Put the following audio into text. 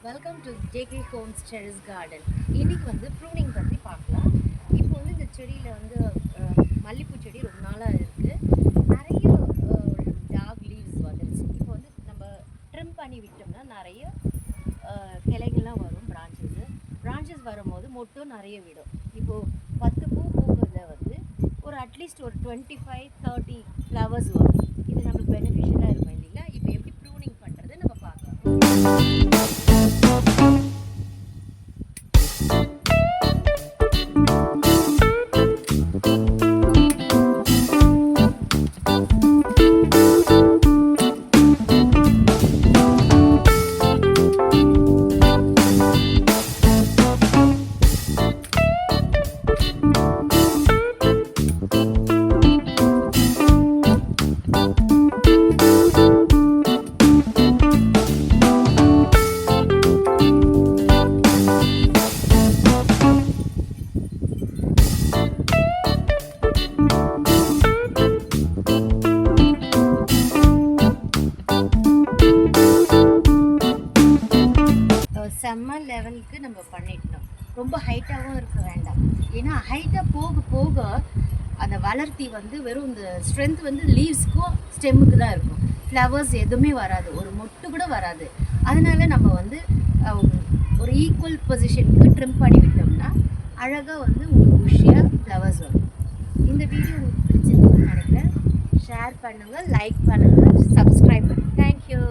Welcome to JK homes terrace garden. இன்றைக்கி வந்து pruning பற்றி பார்க்கலாம். இப்போ வந்து இந்த செடியில் வந்து மல்லிப்பூ செடி ரொம்ப நாளாக இருக்குது. நிறைய டாக் லீவ்ஸ் வந்துருச்சு. இப்போ வந்து நம்ம ட்ரிம் பண்ணி விட்டோம்னா நிறைய கிளைகள்லாம் வரும். பிரான்ச்சஸ் வரும்போது மொட்டும் நிறைய விடும். இப்போது 10 பூ பூக்கிறத வந்து ஒரு அட்லீஸ்ட் ஒரு 25-30 ஃப்ளவர்ஸ் வரும். இது நம்மளுக்கு பெனிஃபிஷியலாக இருக்கும் இல்லைங்களா? இப்போ எப்படி ப்ரூனிங் பண்ணுறது நம்ம பார்க்கலாம். செம்ம லெவலுக்கு நம்ம பண்ணிட்டோம். ரொம்ப ஹைட்டாகவும் இருக்க வேண்டாம். ஏன்னா ஹைட்டாக போக போக அந்த வளர்த்தி வந்து வெறும் இந்த ஸ்ட்ரென்த் வந்து லீவ்ஸ்க்கும் ஸ்டெம்முக்கு தான் இருக்கும். ஃப்ளவர்ஸ் எதுவுமே வராது, ஒரு மொட்டு கூட வராது. அதனால நம்ம வந்து ஒரு ஈக்குவல் பொசிஷனுக்கு ட்ரிம் பண்ணி விட்டோம்னா அழகாக வந்து உங்களுக்கு புஷ்ஷியாக ஃப்ளவர்ஸ் வரும். இந்த வீடியோ உங்களுக்கு பிடிச்சிருக்குன்னு நினைக்கிறேன். ஷேர் பண்ணுங்கள், லைக் பண்ணுங்கள், சப்ஸ்கிரைப் பண்ணுங்கள். தேங்க்யூ.